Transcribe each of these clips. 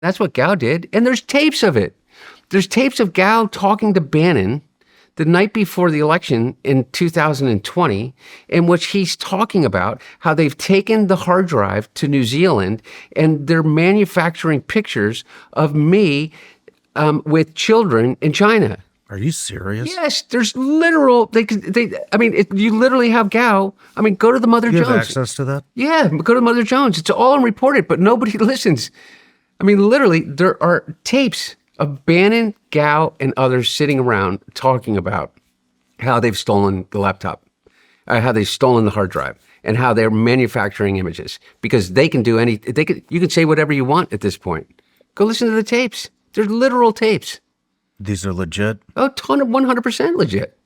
That's what Gao did. And there's tapes of it. There's tapes of Gao talking to Bannon the night before the election in 2020, in which he's talking about how they've taken the hard drive to New Zealand and they're manufacturing pictures of me with children in China. Are you serious? Yes, there's literal. You literally have Gao. I mean, go to the Mother Jones. You have access to that? Yeah, go to Mother Jones. It's all unreported, but nobody listens. I mean, literally, there are tapes of Bannon, Gao, and others sitting around talking about how they've stolen the laptop, how they've stolen the hard drive, and how they're manufacturing images because they can do you can say whatever you want at this point. Go listen to the tapes. They're literal tapes. These are legit? Oh, 100% legit.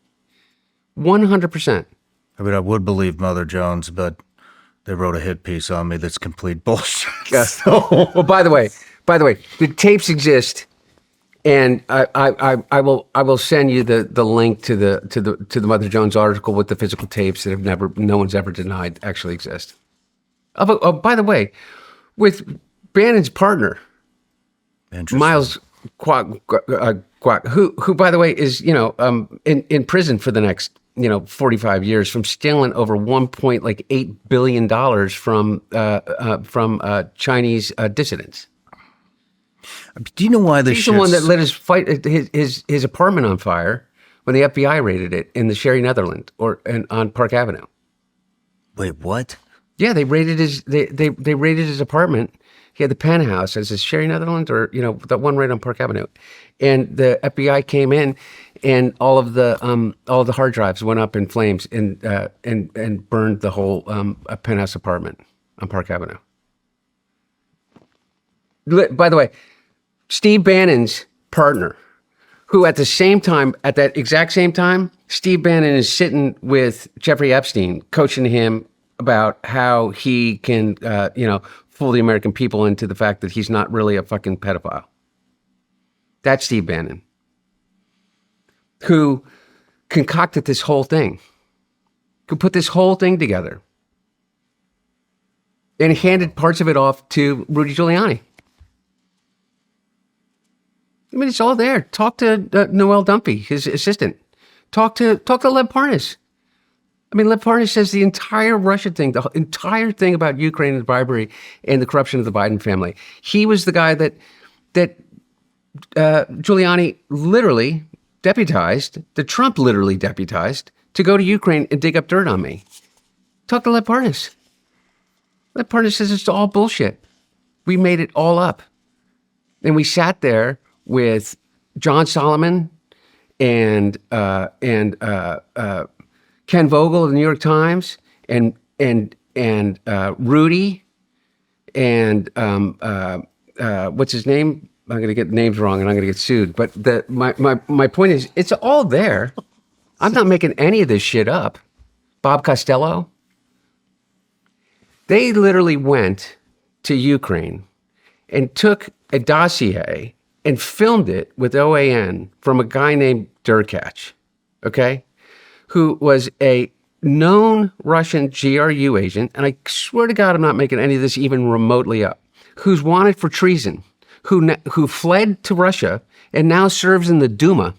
100%. I mean, I would believe Mother Jones, but they wrote a hit piece on me that's complete bullshit. Yeah. So. Well, by the way, the tapes exist, and I will send you the link to the Mother Jones article with the physical tapes that no one's ever denied actually exist. Oh, by the way, with Bannon's partner, Miles Guo, who by the way is in prison for the next 45 years from stealing over $1.8 billion from Chinese dissidents. Do you know why this? He's the one that lit his apartment on fire when the FBI raided it in the Sherry Netherland on Park Avenue. Wait, what? Yeah, they raided his apartment. He had the penthouse as his Sherry Netherland, or that one right on Park Avenue, and the FBI came in, and all of the hard drives went up in flames and burned the whole penthouse apartment on Park Avenue. By the way, Steve Bannon's partner, who at that exact same time, Steve Bannon is sitting with Jeffrey Epstein, coaching him about how he can, fool the American people into the fact that he's not really a fucking pedophile. That's Steve Bannon, who concocted this whole thing, who put this whole thing together, and handed parts of it off to Rudy Giuliani. I mean, it's all there. Talk to Noel Dumpy, his assistant. Talk to Lev Parnas. I mean, Lev Parnas says the entire Russia thing, the entire thing about Ukraine and bribery and the corruption of the Biden family. He was the guy that Giuliani literally deputized, that Trump literally deputized, to go to Ukraine and dig up dirt on me. Talk to Lev Parnas. Lev Parnas says it's all bullshit. We made it all up. And we sat there with John Solomon and Ken Vogel of the New York Times and Rudy and what's his name? I'm going to get names wrong and I'm going to get sued. But my point is, it's all there. I'm not making any of this shit up. Bob Costello. They literally went to Ukraine and took a dossier and filmed it with OAN from a guy named Derkach, okay, who was a known Russian GRU agent, and I swear to God I'm not making any of this even remotely up, who's wanted for treason, who fled to Russia and now serves in the Duma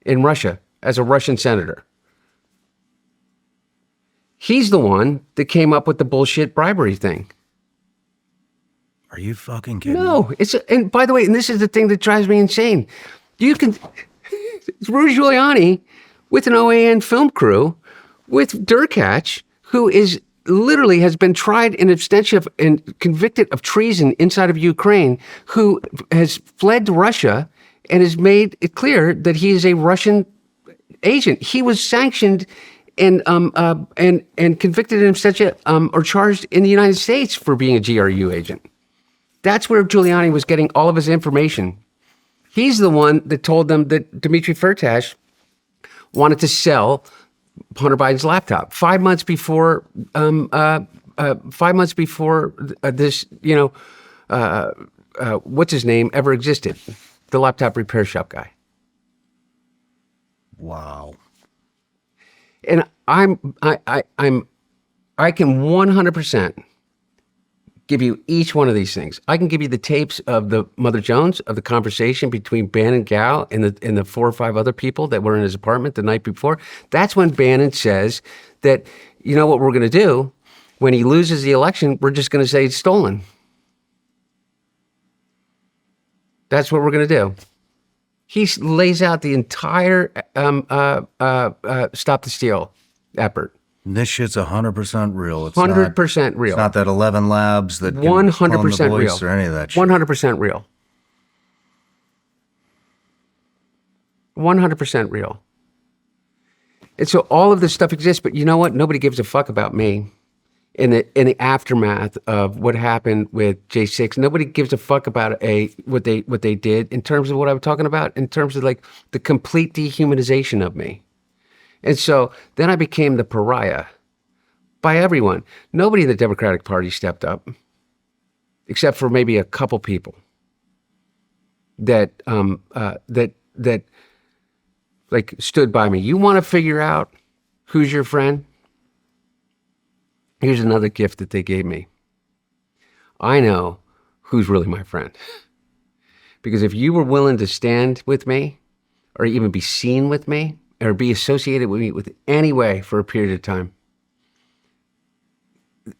in Russia as a Russian senator. He's the one that came up with the bullshit bribery thing. Are you fucking kidding? No, and by the way, and this is the thing that drives me insane. It's Rudy Giuliani with an OAN film crew, with Derkach, who is literally has been tried in abstention and convicted of treason inside of Ukraine, who has fled to Russia and has made it clear that he is a Russian agent. He was sanctioned and convicted in abstention or charged in the United States for being a GRU agent. That's where Giuliani was getting all of his information. He's the one that told them that Dmitry Firtash wanted to sell Hunter Biden's laptop 5 months before. 5 months before this, what's his name ever existed, the laptop repair shop guy. Wow. And I can 100% give you each one of these things. I can give you the tapes of the Mother Jones, of the conversation between Bannon, Guo, and the 4 or 5 other people that were in his apartment the night before. That's when Bannon says that, you know what we're going to do? When he loses the election, we're just going to say it's stolen. That's what we're going to do. He lays out the entire Stop the Steal effort. This shit's 100% real. It's 100% real. It's not that 11 labs that can 100% clone the voice real. or any of that shit. 100% real. 100% real. And so all of this stuff exists, but you know what? Nobody gives a fuck about me in the aftermath of what happened with J6. Nobody gives a fuck about what they did in terms of what I was talking about, in terms of like the complete dehumanization of me. And so then I became the pariah by everyone. Nobody in the Democratic Party stepped up, except for maybe a couple people that like stood by me. You want to figure out who's your friend? Here's another gift that they gave me. I know who's really my friend. Because if you were willing to stand with me, or even be seen with me, or be associated with me with any way for a period of time,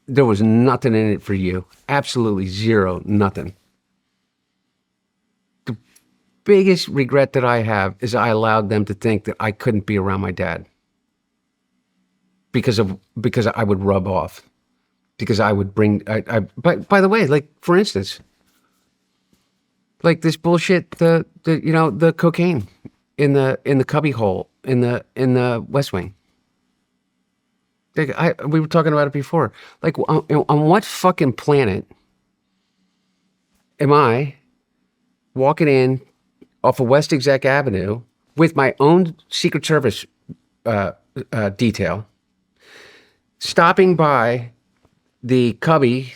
there was nothing in it for you. Absolutely zero, nothing. The biggest regret that I have is I allowed them to think that I couldn't be around my dad. Because I would rub off. Because I would bring, by the way, like, for instance, like this bullshit, the cocaine in the cubby hole in the West Wing. We were talking about it before. Like, on what fucking planet am I walking in off of West Exec Avenue with my own Secret Service detail, stopping by the cubby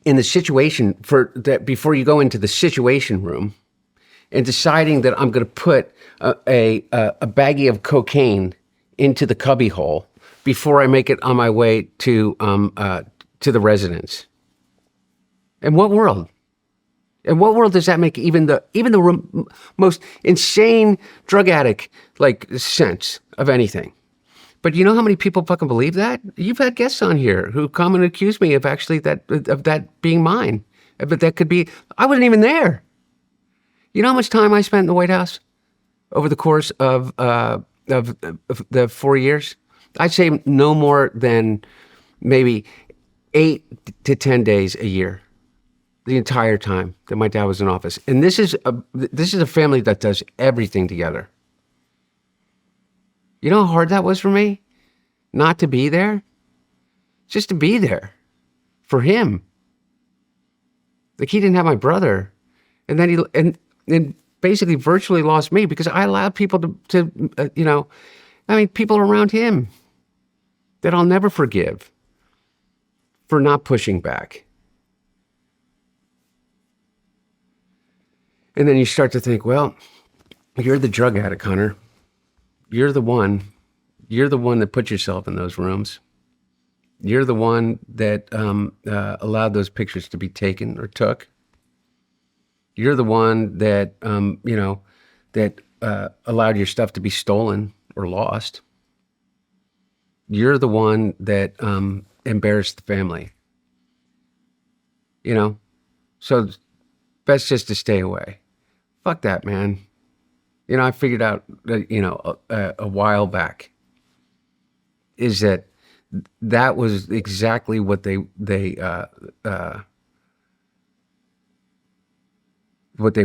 in the situation for that before you go into the situation room, and deciding that I'm going to put a baggie of cocaine into the cubby hole before I make it on my way to the residence. In what world? In what world does that make even the most insane drug addict like sense of anything? But you know how many people fucking believe that? You've had guests on here who come and accuse me of actually that being mine. But that could be, I wasn't even there. You know how much time I spent in the White House over the course of the 4 years? I'd say no more than maybe 8 to 10 days a year, the entire time that my dad was in office. And this is a family that does everything together. You know how hard that was for me? Not to be there? Just to be there for him. Like, he didn't have my brother. And then and basically virtually lost me because I allowed people to people around him that I'll never forgive for not pushing back. And then you start to think, well, you're the drug addict, Hunter. You're the one that put yourself in those rooms. You're the one that allowed those pictures to be taken or took. You're the one that, allowed your stuff to be stolen or lost. You're the one that embarrassed the family. So best just to stay away. Fuck that, man. I figured out, a while back is that was exactly what they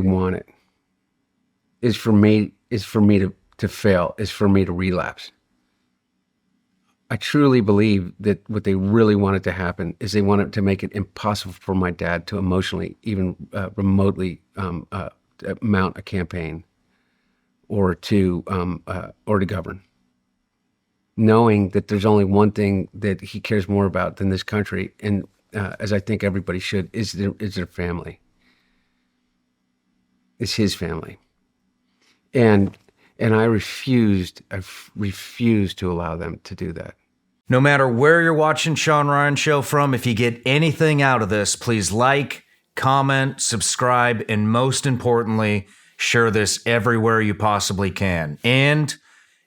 wanted is for me to fail, is for me to relapse. I truly believe that what they really wanted to happen is they wanted to make it impossible for my dad to emotionally, even remotely mount a campaign or to govern, knowing that there's only one thing that he cares more about than this country, and as I think everybody should, is their family. It's his family, and I refused to allow them to do that. No matter where you're watching Shawn Ryan Show from, if you get anything out of this, please like, comment, subscribe, and most importantly, share this everywhere you possibly can. And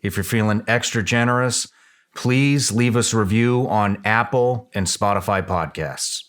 if you're feeling extra generous, please leave us a review on Apple and Spotify podcasts.